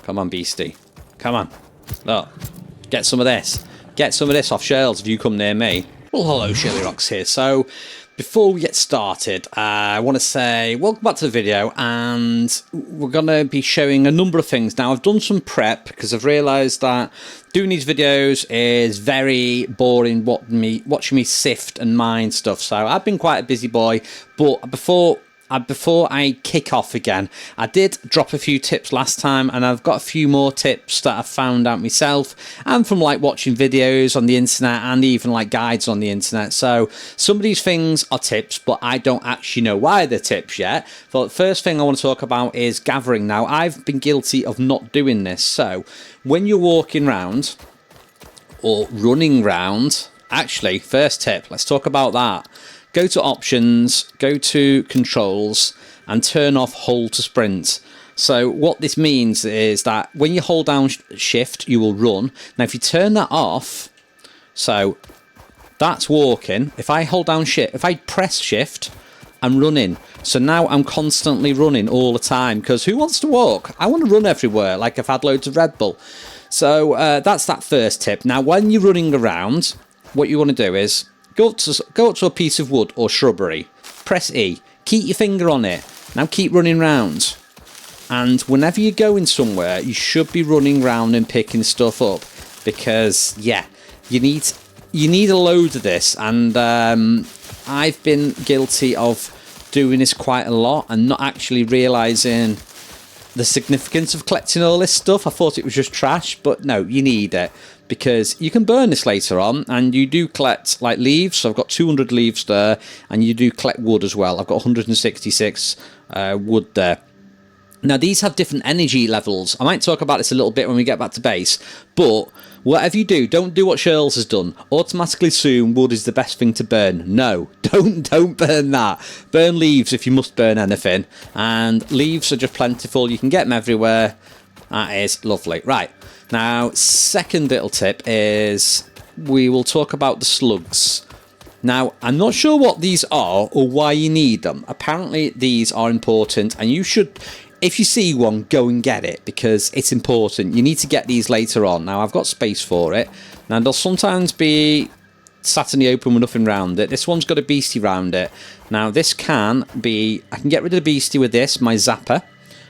Come on, beastie. Come on. Look. Get some of this. Get some of this off Shirlz if you come near me. Well, hello, shirlierox here. So, before we get started, I want to say welcome back to the video, and we're going to be showing a number of things. Now, I've done some prep because I've realised that doing these videos is very boring watching me sift and mine stuff. So, I've been quite a busy boy, but before I kick off again, I did drop a few tips last time, and I've got a few more tips that I've found out myself and from like watching videos on the internet and even like guides on the internet. So some of these things are tips, but I don't actually know why they're tips yet. So the first thing I want to talk about is gathering. Now, I've been guilty of not doing this. So when you're walking around or running around, actually, first tip, let's talk about that. Go to options, go to controls, and turn off hold to sprint. So what this means is that when you hold down shift, you will run. Now if you turn that off, so that's walking. If I hold down shift, if I press shift, I'm running. So now I'm constantly running all the time, because who wants to walk? I want to run everywhere, like I've had loads of Red Bull. So that's that first tip. Now when you're running around, what you want to do is go up to a piece of wood or shrubbery, press E, keep your finger on it, now keep running round. And whenever you're going somewhere, you should be running round and picking stuff up, because, yeah, you need a load of this, and I've been guilty of doing this quite a lot and not actually realising the significance of collecting all this stuff. I thought it was just trash, but no, you need it, because you can burn this later on, and you do collect like leaves. So I've got 200 leaves there, and you do collect wood as well. I've got 166 wood there. Now these have different energy levels. I might talk about this a little bit when we get back to base, but whatever you do, don't do what Shirlz has done. Automatically assume wood is the best thing to burn. No, don't burn that. Burn leaves if you must burn anything, and leaves are just plentiful. You can get them everywhere. That is lovely. Right, now second little tip is we will talk about the slugs. Now, I'm not sure what these are or why you need them. Apparently these are important, and you should, if you see one, go and get it, because it's important. You need to get these later on. Now, I've got space for it. Now, they'll sometimes be sat in the open with nothing around it. This one's got a beastie round it. Now, this can be, I can get rid of the beastie with this, my zapper.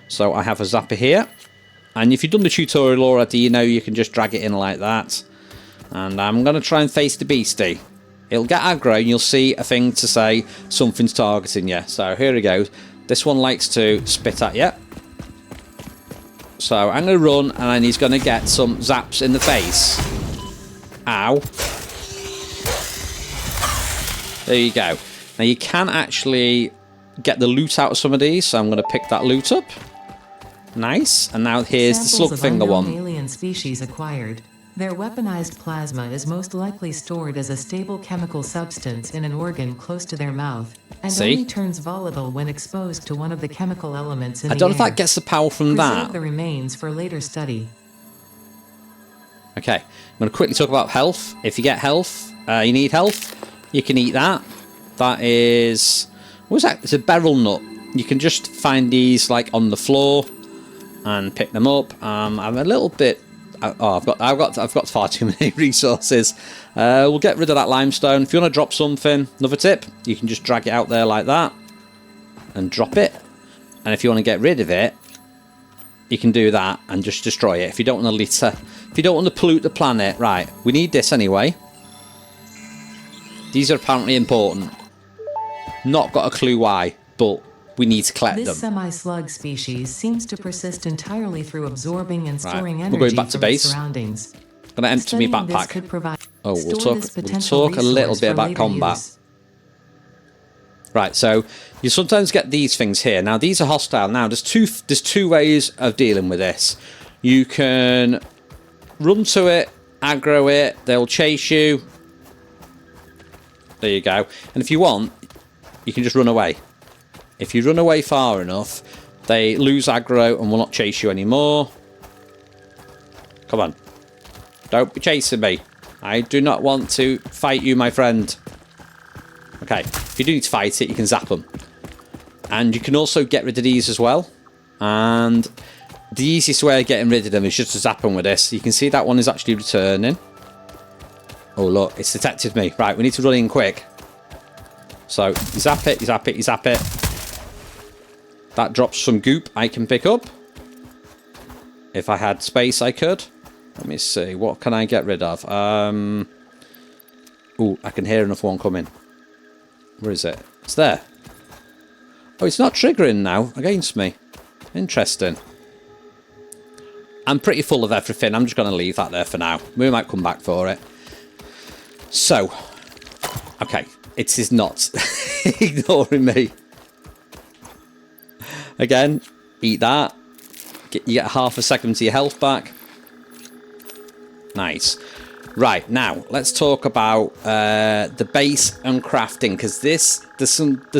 So I have a zapper here. And if you've done the tutorial already, you know you can just drag it in like that. And I'm going to try and face the beastie. It'll get aggro, and you'll see a thing to say something's targeting you. So here we go. This one likes to spit at you. So I'm going to run, and then he's going to get some zaps in the face. Ow. There you go. Now you can actually get the loot out of some of these, so I'm going to pick that loot up. Nice. And now here's the slug finger one. Alien species acquired. Their weaponized plasma is most likely stored as a stable chemical substance in an organ close to their mouth, and only turns volatile when exposed to one of the chemical elements in the air. I don't know if that gets the power from that. Preserve the remains for later study. Okay, I'm going to quickly talk about health. If you get health, you need health, you can eat that. That is, what was that? It's a beryl nut. You can just find these like on the floor and pick them up. I'm a little bit. Oh, I've got far too many resources. We'll get rid of that limestone. If you want to drop something, another tip, you can just drag it out there like that and drop it. And if you want to get rid of it, you can do that and just destroy it. If you don't want to litter, if you don't want to pollute the planet, right? We need this anyway. These are apparently important. Not got a clue why, but we need to collect them. This semi-slug species seems to persist entirely through absorbing and storing energy we're going back to from base. its surroundings. I'm going to empty my backpack. Oh, we'll talk a little bit about combat. Use. Right, so you sometimes get these things here. Now, these are hostile. Now, there's two ways of dealing with this. You can run to it, aggro it, they'll chase you. There you go. And if you want, you can just run away. If you run away far enough, they lose aggro and will not chase you anymore. Come on. Don't be chasing me. I do not want to fight you, my friend. Okay, if you do need to fight it, you can zap them. And you can also get rid of these as well. And the easiest way of getting rid of them is just to zap them with this. You can see that one is actually returning. Oh, look, it's detected me. Right, we need to run in quick. So, you zap it, you zap it, you zap it. That drops some goop I can pick up. If I had space, I could. Let me see. What can I get rid of? Oh, I can hear another one coming. Where is it? It's there. Oh, it's not triggering now against me. Interesting. I'm pretty full of everything. I'm just going to leave that there for now. We might come back for it. So, okay. It is not ignoring me. Again, eat that. You get half a second to your health back. Nice. Right, now let's talk about the base and crafting, because there's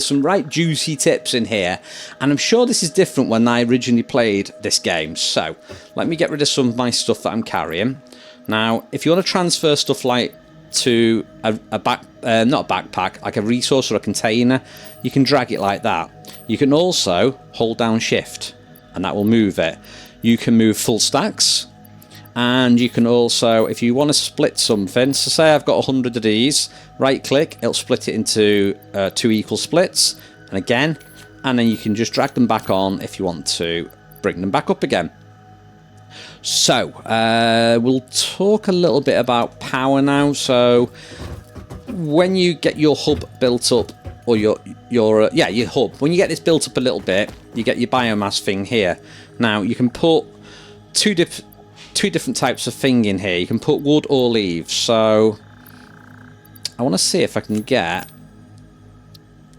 some right juicy tips in here, and I'm sure this is different when I originally played this game. So let me get rid of some of my stuff that I'm carrying. Now, if you want to transfer stuff like to not a backpack, like a resource or a container, you can drag it like that. You can also hold down shift, and that will move it. You can move full stacks. And you can also, if you want to split something, so say I've got 100 of these, right click, it'll split it into 2 equal splits, and again, and then you can just drag them back on if you want to bring them back up again. So, we'll talk a little bit about power now. So, when you get your hub built up, or your hub, when you get this built up a little bit, you get your biomass thing here. Now, you can put two different types of thing in here. You can put wood or leaves. So I want to see if I can get,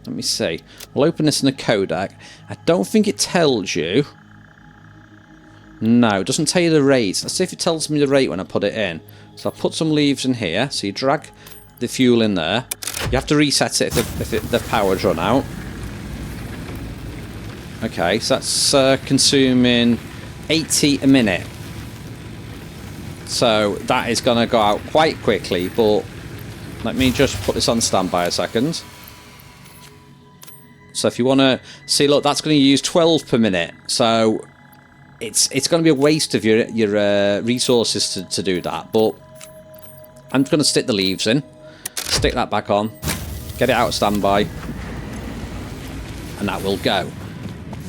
let me see, we'll open this in a codec. I don't think it tells you. No, it doesn't tell you the rate. Let's see if it tells me the rate when I put it in. So I'll put some leaves in here. So you drag the fuel in there. You have to reset it if the power's run out. Okay, so that's consuming 80 a minute. So that is going to go out quite quickly, but let me just put this on standby a second. So if you want to see, look, that's going to use 12 per minute. So it's going to be a waste of your resources to do that. But I'm just going to stick the leaves in, stick that back on, get it out of standby, and that will go.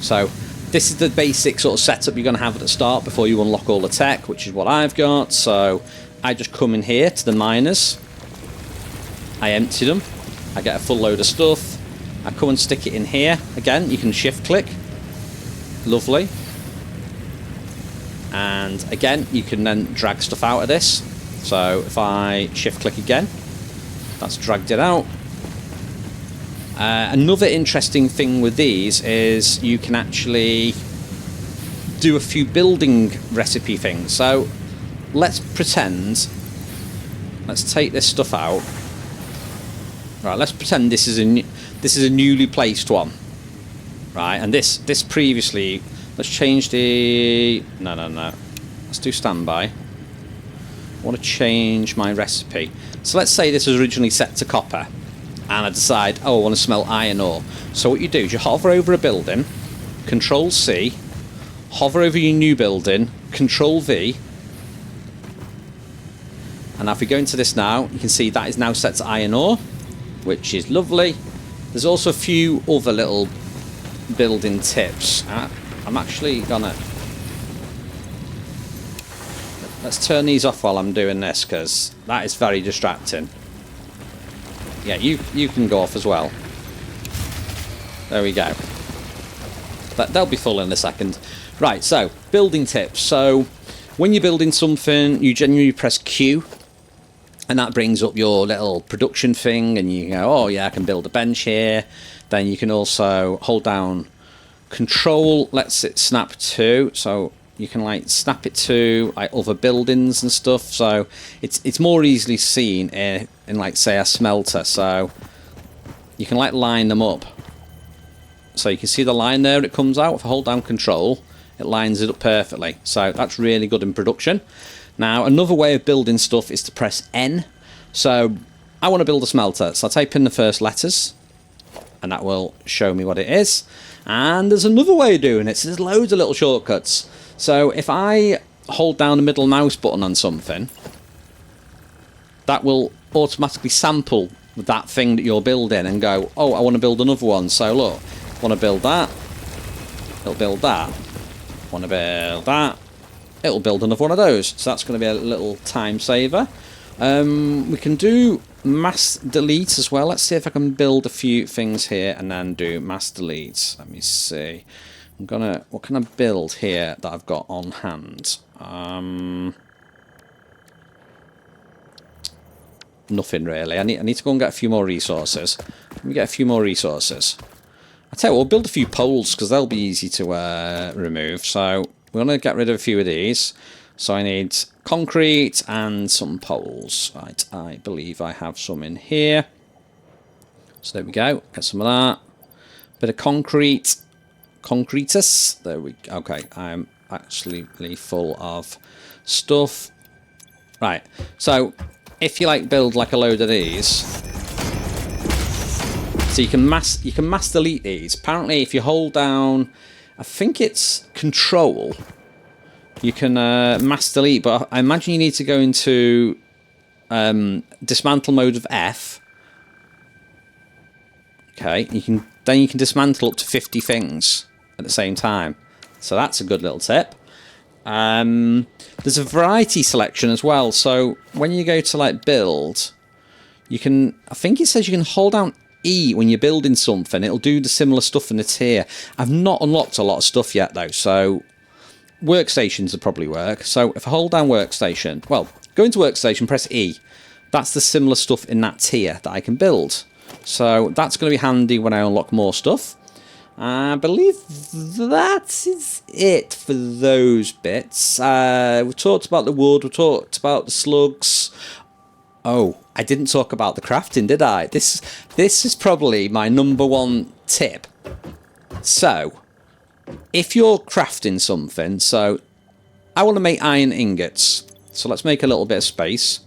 So this is the basic sort of setup you're going to have at the start before you unlock all the tech, which is what I've got. So I just come in here to the miners. I empty them. I get a full load of stuff. I come and stick it in here. Again, you can shift click. Lovely. And again, you can then drag stuff out of this. So if I shift click again, that's dragged it out. Another interesting thing with these is you can actually do a few building recipe things. So let's pretend, let's take this stuff out. Right, let's pretend this is a newly placed one. Right, and this previously, let's change the, no. Let's do standby. I want to change my recipe. So let's say this was originally set to copper. And I decide, oh, I want to smelt iron ore. So what you do is you hover over a building, Control C, hover over your new building, Control V. And now if we go into this now, you can see that is now set to iron ore, which is lovely. There's also a few other little building tips. I'm actually gonna, let's turn these off while I'm doing this, because that is very distracting. Yeah, you can go off as well. There we go. But they'll be full in a second. Right, so building tips. So when you're building something, you generally press Q, and that brings up your little production thing, and you go, oh yeah, I can build a bench here. Then you can also hold down Control, lets it snap to, so you can like snap it to like other buildings and stuff. So it's more easily seen in like say a smelter. So you can like line them up. So you can see the line there. It comes out. If I hold down Control, it lines it up perfectly. So that's really good in production. Now another way of building stuff is to press N. So I want to build a smelter. So I type in the first letters, and that will show me what it is. And there's another way of doing it. So there's loads of little shortcuts. So if I hold down the middle mouse button on something, that will automatically sample that thing that you're building and go, oh, I want to build another one. So look, want to build that, it'll build that. Want to build that, it'll build another one of those. So that's going to be a little time saver. We can do mass delete as well. Let's see if I can build a few things here and then do mass deletes. Let me see. What can I build here that I've got on hand? Nothing really. I need to go and get a few more resources. Let me get a few more resources. I tell you what, we'll build a few poles because they'll be easy to remove. So we're going to get rid of a few of these. So I need concrete and some poles. Right, I believe I have some in here. So there we go. Get some of that. Bit of concrete. Concretus. There we go. Okay, I'm actually full of stuff. Right, so if you like build like a load of these, so you can mass delete these. Apparently, if you hold down, I think it's Control, you can mass delete. But I imagine you need to go into dismantle mode of F. Okay, then you can dismantle up to 50 things at the same time. So that's a good little tip. There's a variety selection as well. So when you go to like build, you can, I think it says you can hold down E when you're building something. It'll do the similar stuff in the tier. I've not unlocked a lot of stuff yet though. So workstations will probably work. So if I hold down workstation, well, go into workstation, press E. That's the similar stuff in that tier that I can build. So that's going to be handy when I unlock more stuff. I believe that is it for those bits. We talked about the wood, we talked about the slugs. Oh, I didn't talk about the crafting, did I? This is probably my #1 tip. So, if you're crafting something, so I want to make iron ingots. So let's make a little bit of space.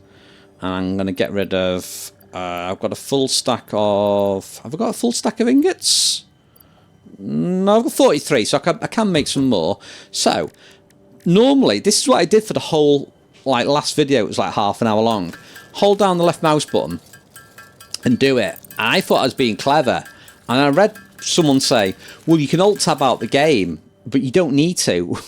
And I'm going to get rid of... I've got a full stack of... Have I got a full stack of ingots? No, I've got 43, so I can make some more. So, normally, this is what I did for the whole, like, last video. It was like half an hour long. Hold down the left mouse button and do it. I thought I was being clever. And I read someone say, well, you can alt-tab out the game, but you don't need to.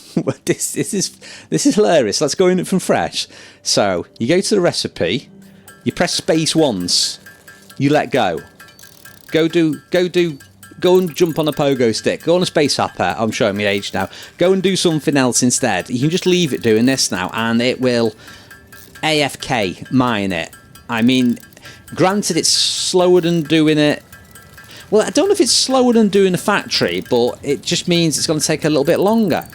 This is hilarious. Let's go in it from fresh. So, you go to the recipe, you press space once, you let go. Go and jump on a pogo stick. Go on a space hopper. I'm showing my age now. Go and do something else instead. You can just leave it doing this now, and it will AFK mine it. I mean, granted, it's slower than doing it. Well, I don't know if it's slower than doing a factory, but it just means it's going to take a little bit longer.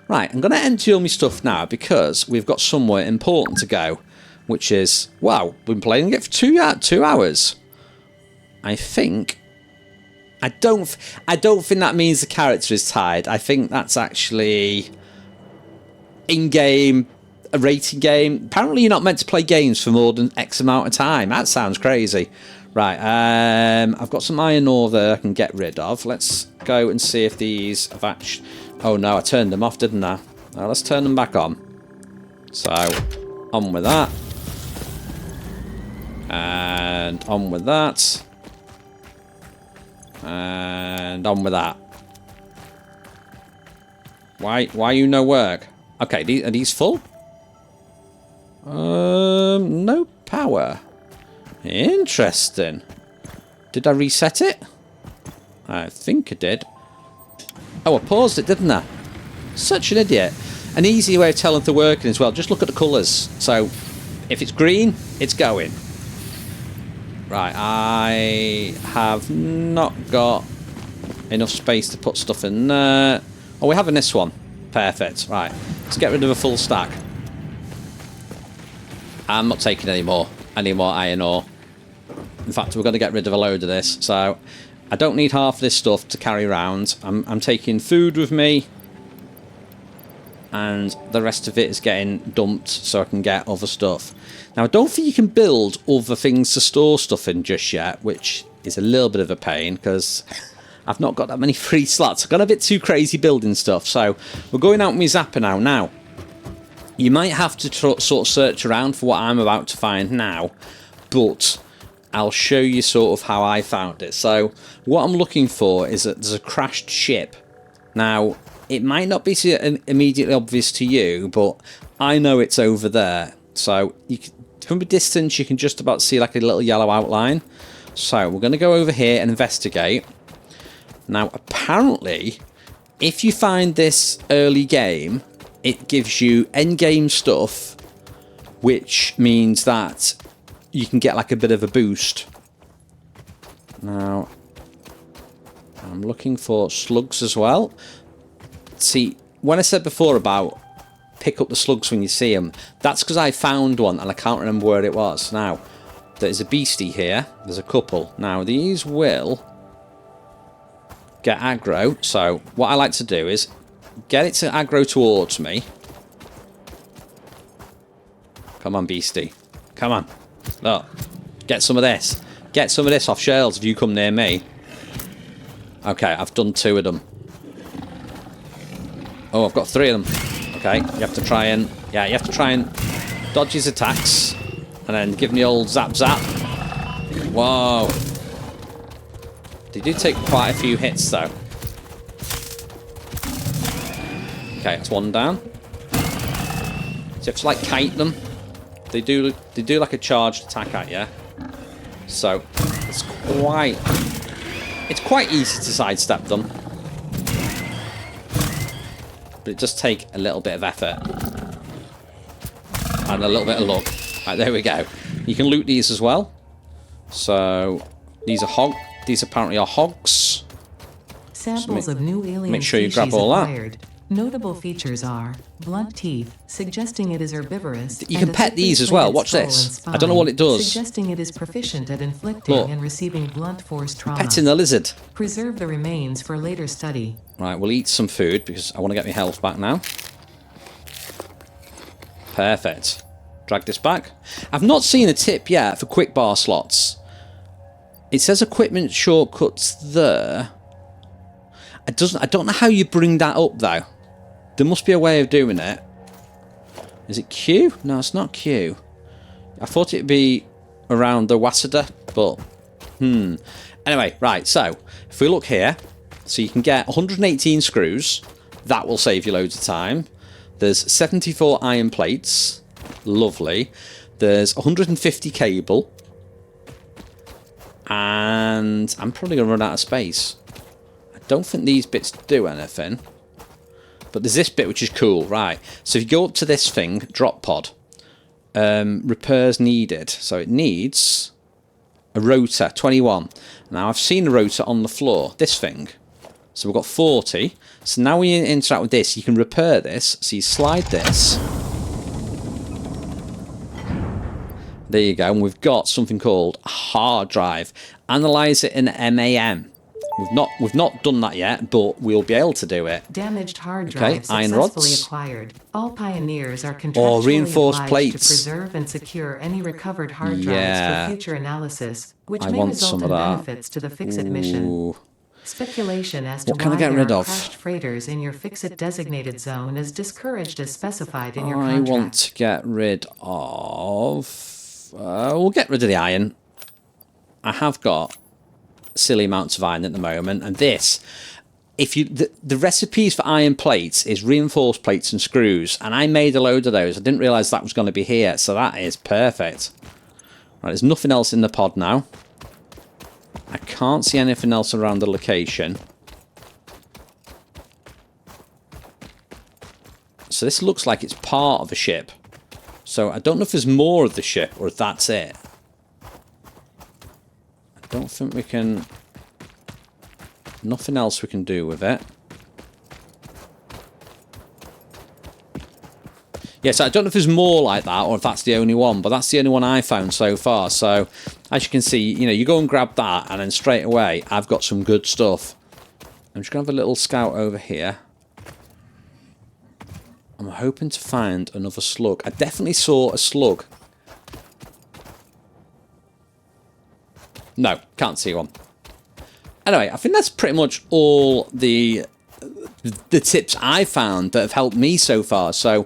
Right, I'm going to empty all my stuff now because we've got somewhere important to go, which is, wow, we've been playing it for 2 hours. I think... I don't think that means the character is tired. I think that's actually in-game, a rating game. Apparently you're not meant to play games for more than X amount of time. That sounds crazy. Right, I've got some iron ore there I can get rid of. Let's go and see if these have actually... Oh no, I turned them off, didn't I? Now let's turn them back on. So, on with that. And on with that. And on with that. Why you no work? Okay, are these full? No power. Interesting. Did I reset it? I think I did. Oh, I paused it, didn't I? Such an idiot. An easy way of telling if they're working as well. Just look at the colours. So, if it's green, it's going. Right, I have not got enough space to put stuff in there. Oh, we have in this one. Perfect. Right, let's get rid of a full stack. I'm not taking any more iron ore. In fact, we're going to get rid of a load of this. So, I don't need half this stuff to carry around. I'm taking food with me. And the rest of it is getting dumped so I can get other stuff. Now, I don't think you can build other things to store stuff in just yet, which is a little bit of a pain, because I've not got that many free slots. I've got a bit too crazy building stuff. So we're going out with my zapper now. Now, you might have to sort of search around for what I'm about to find now, but I'll show you sort of how I found it. So what I'm looking for is that there's a crashed ship. Now, it might not be immediately obvious to you, but I know it's over there. So you can, from a distance, you can just about see like a little yellow outline. So we're going to go over here and investigate. Now, apparently, if you find this early game, it gives you end game stuff, which means that you can get like a bit of a boost. Now, I'm looking for slugs as well. See, when I said before about pick up the slugs when you see them, that's because I found one and I can't remember where it was. Now, there's a beastie here. There's a couple. Now, these will get aggro. So, what I like to do is get it to aggro towards me. Come on, beastie. Come on. Look. Get some of this. Get some of this off Shirlz if you come near me. Okay, I've done 2 of them. Oh, I've got 3 of them. Okay, you have to try and... Yeah, you have to try and dodge his attacks. And then give him the old zap zap. Whoa. They do take quite a few hits, though. Okay, that's 1 down. So you have to, like, kite them. They do like a charged attack at you. So, it's quite easy to sidestep them. But it does take a little bit of effort. And a little bit of luck. Right, there we go. You can loot these as well. So, these apparently are hogs. Samples of new alien make sure you grab all acquired. That. Notable features are blunt teeth, suggesting it is herbivorous. You can pet these as well. Watch this. I don't know what it does. Suggesting it is proficient at inflicting and receiving blunt force trauma. Petting the lizard. Preserve the remains for later study. Right, we'll eat some food because I want to get my health back now. Perfect. Drag this back. I've not seen a tip yet for quick bar slots. It says equipment shortcuts there. I don't know how you bring that up though. There must be a way of doing it. Is it Q? No, it's not Q. I thought it'd be around the Wasada, but anyway, right, so if we look here, so you can get 118 screws. That will save you loads of time. There's 74 iron plates. Lovely. There's 150 cable. And I'm probably going to run out of space. I don't think these bits do anything. But there's this bit which is cool, right. So if you go up to this thing, drop pod, repairs needed. So it needs a rotor, 21. Now I've seen a rotor on the floor, this thing. So we've got 40. So now when you interact with this, you can repair this. So you slide this. There you go, and we've got something called a hard drive. Analyze it in MAM. We've not done that yet, but we'll be able to do it. Damaged hard drive iron successfully rods. acquired. All pioneers are contractually reinforced obliged plates. to preserve and secure any recovered hard drives for future analysis, which may want result some in of that. benefits to the Fix-It mission. Ooh. Speculation as to What can I why get there rid are of? crashed freighters in your Fix-It designated zone is discouraged as specified in your I contract. want to get rid of... we'll get rid of the iron. I have got silly amounts of iron at the moment, and this, if you the recipes for iron plates is reinforced plates and screws, and I made a load of those. I didn't realize that was going to be here, so that is perfect. Right, there's nothing else in the pod now. I can't see anything else around the location. So this looks like it's part of a ship. So I don't know if there's more of the ship or if that's it. I don't think we can... Nothing else we can do with it. Yes, I don't know if there's more like that or if that's the only one, but that's the only one I found so far. So, as you can see, you know, you go and grab that and then straight away, I've got some good stuff. I'm just going to have a little scout over here. I'm hoping to find another slug. I definitely saw a slug. No, can't see one. Anyway, I think that's pretty much all the tips I found that have helped me so far. So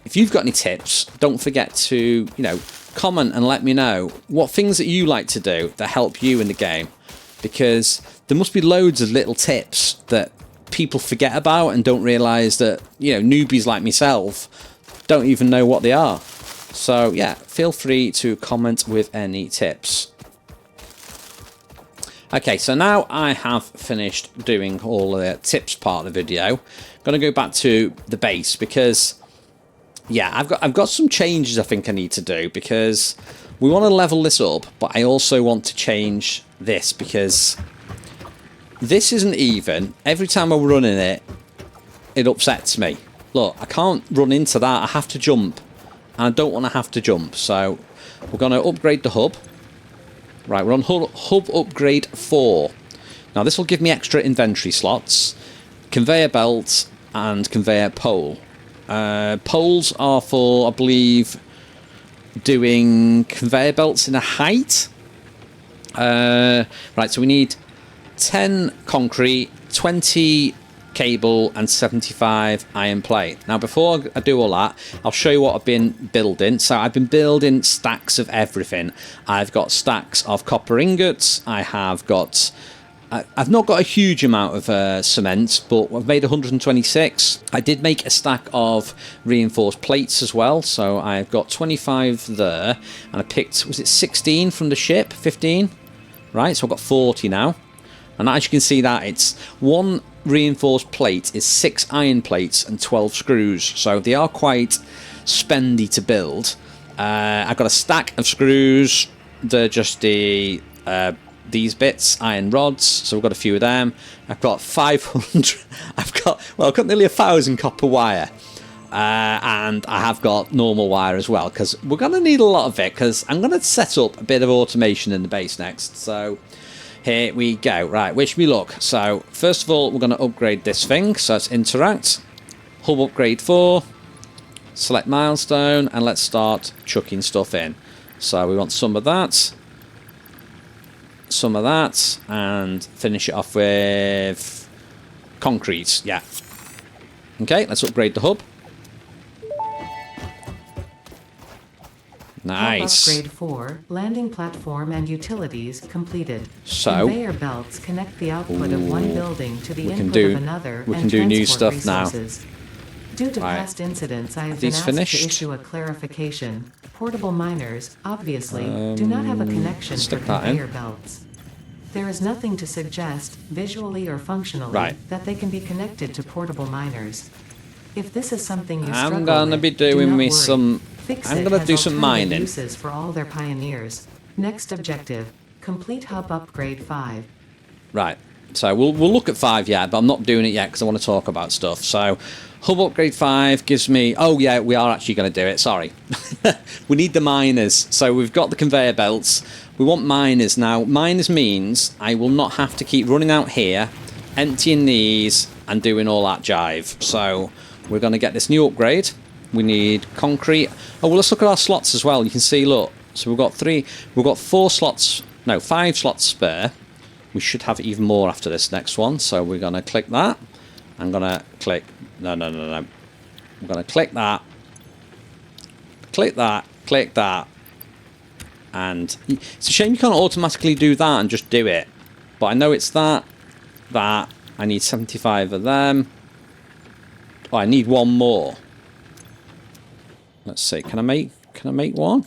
if you've got any tips, don't forget to, you know, comment and let me know what things that you like to do that help you in the game, because there must be loads of little tips that people forget about and don't realize that, you know, newbies like myself don't even know what they are. So yeah, feel free to comment with any tips. Okay, so now I have finished doing all the tips part of the video. I'm going to go back to the base because, yeah, I've got some changes I think I need to do, because we want to level this up, but I also want to change this because this isn't even. Every time I run in it, it upsets me. Look, I can't run into that. I have to jump, and I don't want to have to jump. So we're going to upgrade the hub. Right, we're on hub upgrade 4. Now this will give me extra inventory slots, conveyor belt and conveyor pole. Poles are for, I believe, doing conveyor belts in a height. Right, so we need 10 concrete, 20 cable and 75 iron plate. Now before I do all that, I'll show you what I've been building. So I've been building stacks of everything. I've got stacks of copper ingots. I've not got a huge amount of cement, but I've made 126. I did make a stack of reinforced plates as well, so I've got 25 there, and I picked, was it 16 from the ship? 15? Right, so I've got 40 now. And as you can see that it's one reinforced plate is 6 iron plates and 12 screws, so they are quite spendy to build. I've got a stack of screws. They're just the these bits, iron rods, so we've got a few of them. I've got 500 I've got nearly 1,000 copper wire, and I have got normal wire as well, because we're going to need a lot of it, because I'm going to set up a bit of automation in the base next. So here we go. Right, wish me luck. So first of all, we're going to upgrade this thing. So let's interact. Hub upgrade 4. Select milestone, and let's start chucking stuff in. So we want some of that, and finish it off with concrete. Yeah. Okay, let's upgrade the hub. Nice. Hub upgrade 4, landing platform and utilities completed. So conveyor belts connect the output of one building to the input of another. We can do new stuff resources. now. Due to past incidents, I have been asked to issue a clarification. Portable miners, obviously, do not have a connection for conveyor belts. There is nothing to suggest, visually or functionally, that they can be connected to portable miners. If this is something you struggle with, I'm gonna be doing me some. I'm gonna do some mining. Uses for all their pioneers. Next objective: complete hub upgrade 5. Right. So we'll look at 5 yet, but I'm not doing it yet because I want to talk about stuff. So hub upgrade 5 gives me. Oh yeah, we are actually going to do it. Sorry, we need the miners. So we've got the conveyor belts. We want miners now. Miners means I will not have to keep running out here, emptying these, and doing all that jive. So we're going to get this new upgrade. We need concrete. Oh, well, let's look at our slots as well. You can see, look. So we've got 4 slots. No, 5 slots spare. We should have even more after this next one. So we're going to click that. I'm going to click. No. I'm going to click that. Click that. Click that. And it's a shame you can't automatically do that and just do it. But I know it's that. I need 75 of them. Oh, I need one more. Let's see. Can I make one?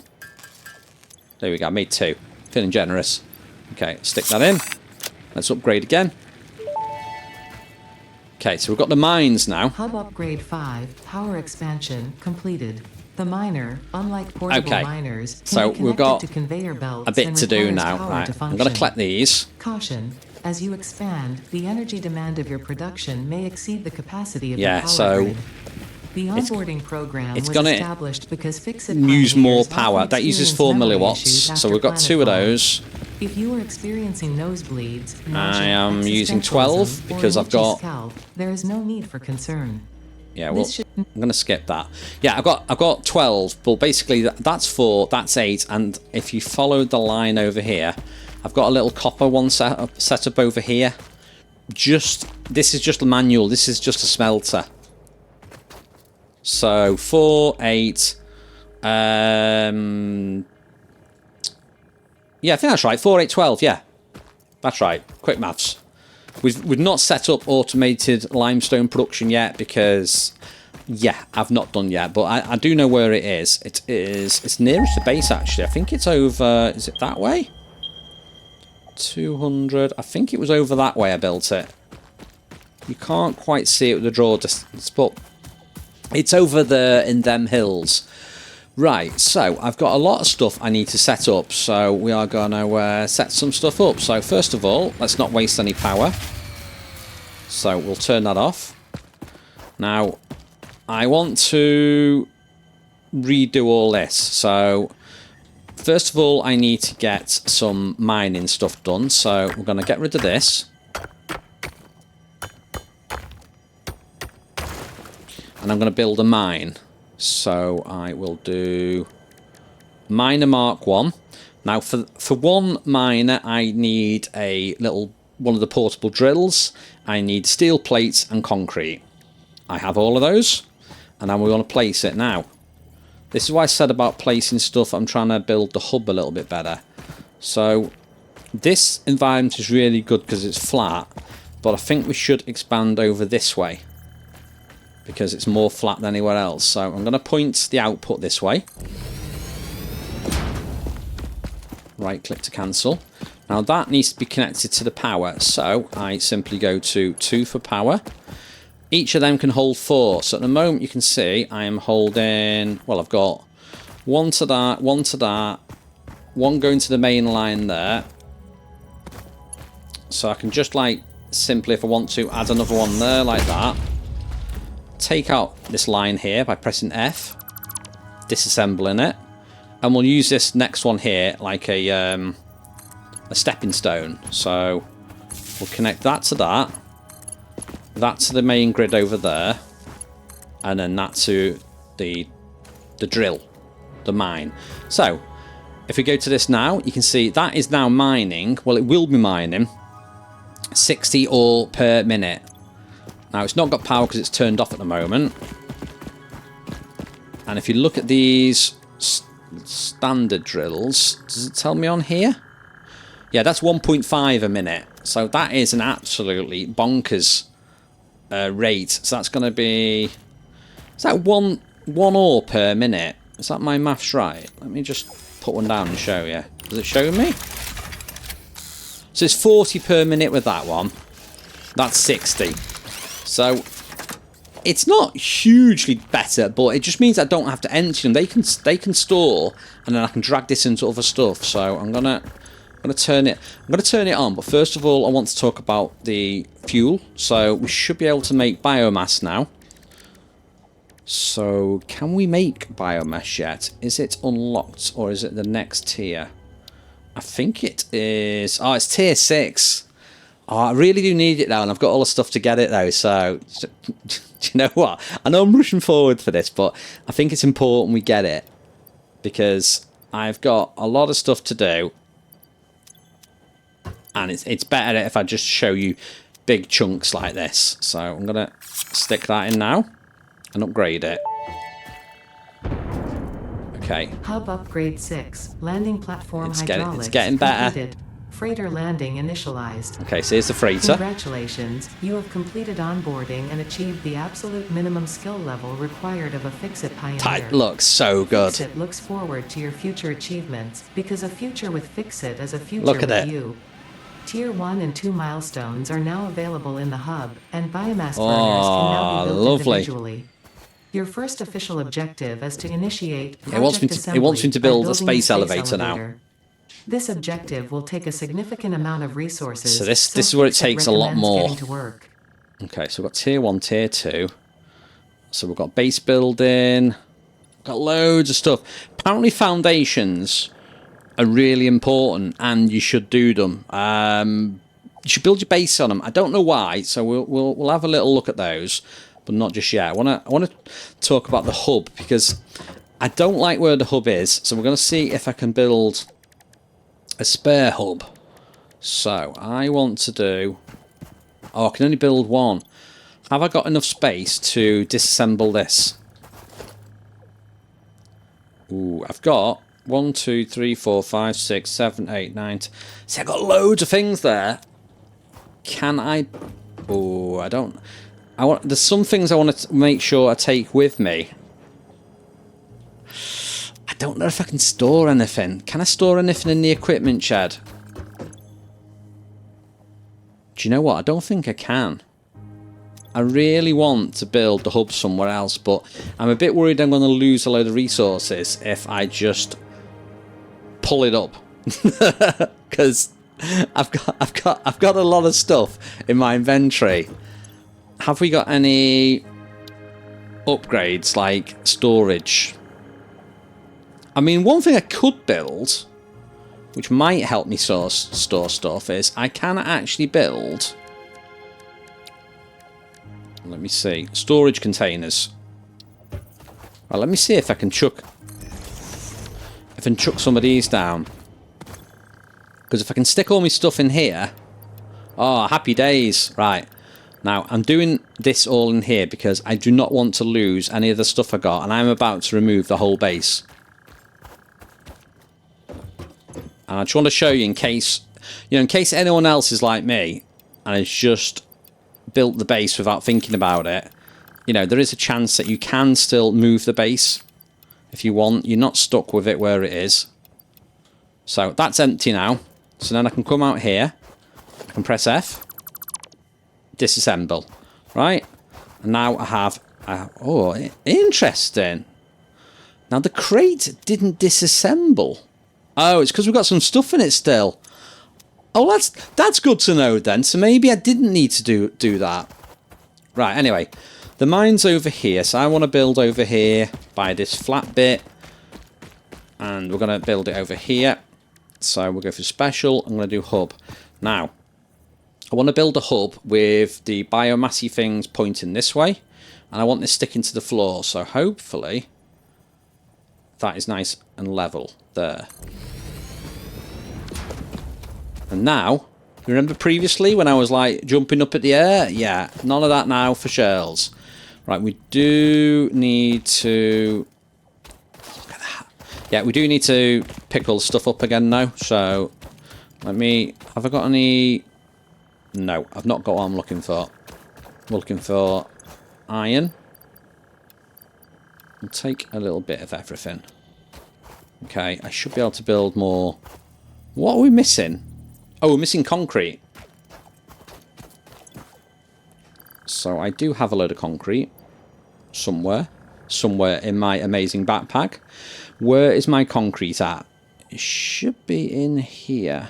There we go. I made 2. Feeling generous. Okay, stick that in. Let's upgrade again. Okay, so we've got the mines now. Hub upgrade 5, power expansion completed. The miner, unlike portable miners, so we've got to conveyor belts a bit to do now. Right, I'm going to collect these. Caution: as you expand, the energy demand of your production may exceed the capacity of your power grid. The onboarding program was established because fix-it use more power. That uses 4 milliwatts, so we've got 2 of those. If you are experiencing nosebleeds, I am using 12 because I've got. There is no need for concern. Yeah, well, I'm going to skip that. Yeah, I've got 12, but basically that's 4, that's 8, and if you follow the line over here, I've got a little copper one set up over here. This is just a manual. This is just a smelter. So 4, 8. Yeah, I think that's right. 4, 8, 12. Yeah, that's right. Quick maths. We've not set up automated limestone production yet because, yeah, I've not done yet. But I do know where it is. It's nearest the base actually. I think it's over. Is it that way? 200. I think it was over that way. I built it. You can't quite see it with the draw distance, but it's over there in them hills. Right, so I've got a lot of stuff I need to set up, so we are going to set some stuff up. So first of all, let's not waste any power. So we'll turn that off. Now, I want to redo all this. So first of all, I need to get some mining stuff done. So we're going to get rid of this. And I'm going to build a mine. So I will do miner mark 1. Now for one miner I need a little one of the portable drills. I need steel plates and concrete. I have all of those and then we want to place it. Now this is what I said about placing stuff. I'm trying to build the hub a little bit better. So this environment is really good because it's flat, but I think we should expand over this way, because it's more flat than anywhere else. So I'm going to point the output this way. Right click to cancel. Now that needs to be connected to the power. So I simply go to 2 for power. Each of them can hold 4. So at the moment you can see I am holding, well, I've got 1 to that, 1 to that, 1 going to the main line there. So I can just like simply, if I want to, add another one there like that. Take out this line here by pressing F, disassembling it, and we'll use this next one here like a stepping stone. So we'll connect that to that to the main grid over there, and then that to the drill, the mine. So if we go to this now, you can see that is now mining. Well, it will be mining 60 ore per minute. Now it's not got power because it's turned off at the moment. And if you look at these standard drills, does it tell me on here? Yeah, that's 1.5 a minute. So that is an absolutely bonkers rate. So that's going to be, is that one ore per minute? Is that my maths right? Let me just put one down and show you. Does it show me? So it's 40 per minute with that one. That's 60. So it's not hugely better, but it just means I don't have to empty them. They can store, and then I can drag this into other stuff. So I'm gonna turn it on. But first of all, I want to talk about the fuel. So we should be able to make biomass now. So can we make biomass yet? Is it unlocked or is it the next tier? I think it is. Oh, it's tier 6. Oh, I really do need it now, and I've got all the stuff to get it though, so do you know what? I know I'm rushing forward for this, but I think it's important we get it, because I've got a lot of stuff to do, and it's better if I just show you big chunks like this. So I'm going to stick that in now and upgrade it. Okay. Hub upgrade 6. Landing platform It's hydraulics getting better. completed. Freighter landing initialized. Okay, so here's the freighter. Congratulations, you have completed onboarding and achieved the absolute minimum skill level required of a Fix-It Pioneer. That looks so good. Fix-It looks forward to your future achievements, because a future with Fix-It is a future Look at with it. you. Tier 1 and 2 milestones are now available in the hub, and biomass burners Oh, can now be built lovely. individually. Your first official objective is to initiate It wants me to build a space elevator now. This objective will take a significant amount of resources. So this is where it takes a lot recommends more. getting to work. Okay, so we've got tier 1, tier 2. So we've got base building. Got loads of stuff. Apparently foundations are really important, and you should do them. You should build your base on them. I don't know why, so we'll have a little look at those, but not just yet. I want to talk about the hub, because I don't like where the hub is. So we're going to see if I can build a spare hub. So, I want to do... Oh, I can only build one. Have I got enough space to disassemble this? Ooh, I've got 1, 2, 3, 4, 5, 6, 7, 8, 9... See, I've got loads of things there. Can I... Oh, I don't... There's some things I want to make sure I take with me. I don't know if I can store anything. Can I store anything in the equipment shed? Do you know what? I don't think I can. I really want to build the hub somewhere else, but I'm a bit worried I'm going to lose a load of resources if I just pull it up. Because I've got a lot of stuff in my inventory. Have we got any upgrades like storage? I mean, one thing I could build, which might help me store stuff, is I can actually build... Let me see. Storage containers. Well, let me see if I can chuck... If I can chuck some of these down. Because if I can stick all my stuff in here... Oh, happy days. Right. Now, I'm doing this all in here because I do not want to lose any of the stuff I got. And I'm about to remove the whole base. And I just want to show you in case... You know, in case anyone else is like me and has just built the base without thinking about it, you know, there is a chance that you can still move the base if you want. You're not stuck with it where it is. So that's empty now. So then I can come out here. I can press F. Disassemble. Right? And now I have... oh, interesting. Now the crate didn't disassemble. Oh, it's because we've got some stuff in it still. Oh, that's good to know then. So maybe I didn't need to do that. Right, anyway. The mine's over here. So I want to build over here by this flat bit. And we're going to build it over here. So we'll go for special. I'm going to do hub. Now, I want to build a hub with the biomassy things pointing this way. And I want this sticking to the floor. So hopefully that is nice and level there. And now, remember previously when I was like jumping up at the air? Yeah, none of that now for Shirlz. Right, we do need to... Look at that. Yeah, we do need to pick all the stuff up again now. So, let me... Have I got any... No, I've not got what I'm looking for. I'm looking for iron. I'll take a little bit of everything. Okay, I should be able to build more. What are we missing? Oh, we're missing concrete. So I do have a load of concrete. Somewhere. Somewhere in my amazing backpack. Where is my concrete at? It should be in here.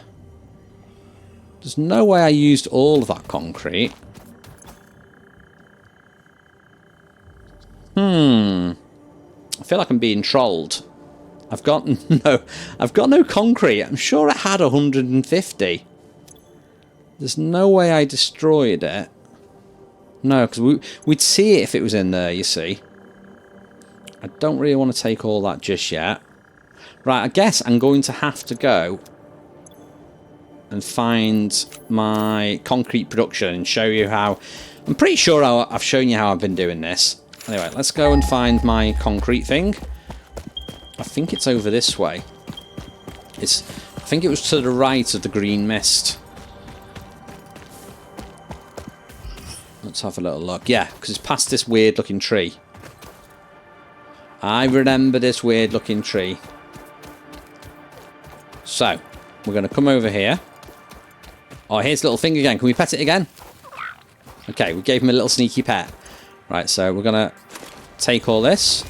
There's no way I used all of that concrete. I feel like I'm being trolled. I've got no concrete. I'm sure it had 150. There's no way I destroyed it. No, because we'd see it if it was in there, you see. I don't really want to take all that just yet. Right, I guess I'm going to have to go and find my concrete production and show you how... I'm pretty sure I've shown you how I've been doing this. Anyway, let's go and find my concrete thing. I think it's over this way. I think it was to the right of the green mist. Let's have a little look. Yeah, because it's past this weird looking tree. I remember this weird looking tree. So, we're going to come over here. Oh, here's the little thing again. Can we pet it again? Okay, we gave him a little sneaky pet. Right, so we're going to take all this.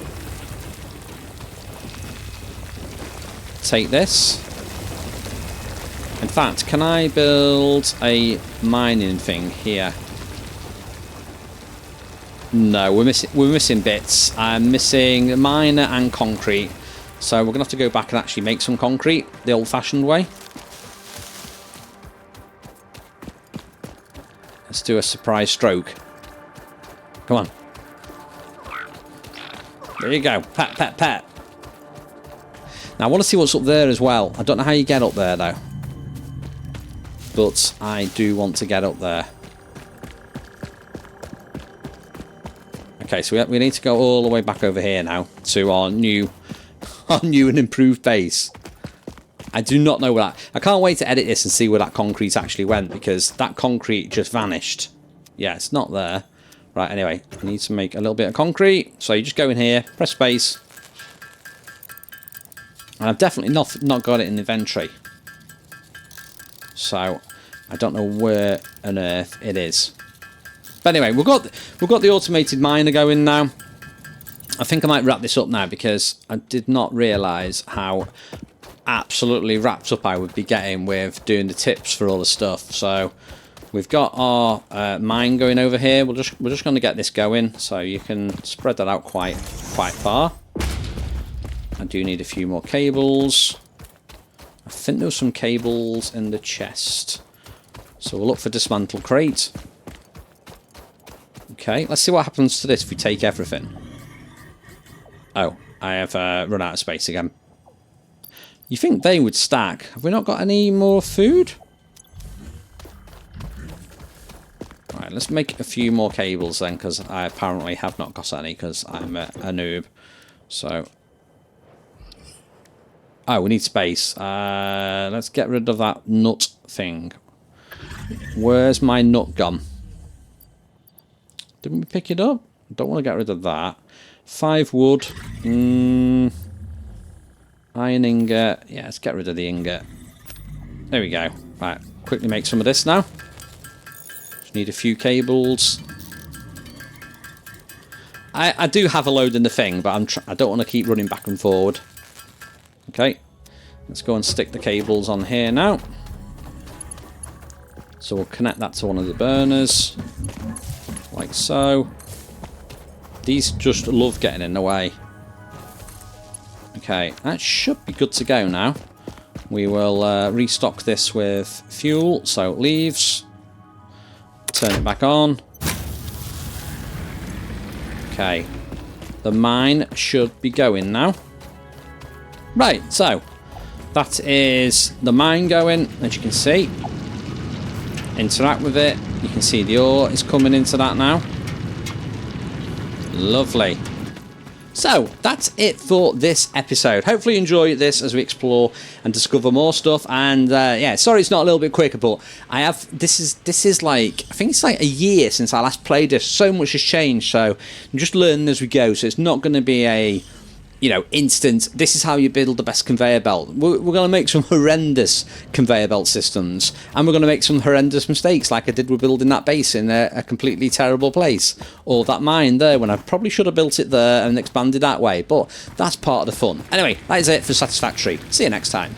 Take this. In fact, can I build a mining thing here? No, we're missing bits. I'm missing miner and concrete. So we're gonna have to go back and actually make some concrete the old-fashioned way. Let's do a surprise stroke. Come on. There you go. Pat, pat, pat. Now I want to see what's up there as well. I don't know how you get up there though. but I do want to get up there. Okay, so we need to go all the way back over here now to our new and improved base. I do not know where that... I can't wait to edit this and see where that concrete actually went, because that concrete just vanished. Yeah, it's not there. Right, anyway, I need to make a little bit of concrete. So you just go in here, press space. And I've definitely not got it in the inventory. So I don't know where on earth it is. But anyway, we've got the automated miner going now. I think I might wrap this up now, because I did not realise how absolutely wrapped up I would be getting with doing the tips for all the stuff. So we've got our mine going over here. We're just going to get this going, so you can spread that out quite far. I do need a few more cables. I think there were some cables in the chest, so we'll look for dismantle crate. Okay, let's see what happens to this if we take everything. Oh, I have run out of space again. You think they would stack? Have we not got any more food? Alright, let's make a few more cables then, because I apparently have not got any, because I'm a noob. So... oh, we need space. Let's get rid of that nut thing. Where's my nut gone? Didn't we pick it up? Don't want to get rid of that. 5 wood. Iron ingot. Yeah, let's get rid of the ingot. There we go. Right, quickly make some of this now. Just need a few cables. I do have a load in the thing, but I don't want to keep running back and forward. Okay, let's go and stick the cables on here now. So we'll connect that to one of the burners, like so. These just love getting in the way. Okay, that should be good to go now. We will restock this with fuel, so leaves. Turn it back on. Okay, the mine should be going now. Right, so that is the mine going, as you can see. Interact with it. You can see the ore is coming into that now. Lovely. So that's it for this episode. Hopefully you enjoy this as we explore and discover more stuff. And yeah, sorry it's not a little bit quicker, but I have this is like, I think it's like a year since I last played this. So much has changed, so I'm just learning as we go. So it's not going to be a, you know, instant, this is how you build the best conveyor belt. We're going to make some horrendous conveyor belt systems, and we're going to make some horrendous mistakes like I did with building that base in a completely terrible place, or that mine there when I probably should have built it there and expanded that way, but that's part of the fun. Anyway, that is it for Satisfactory. See you next time.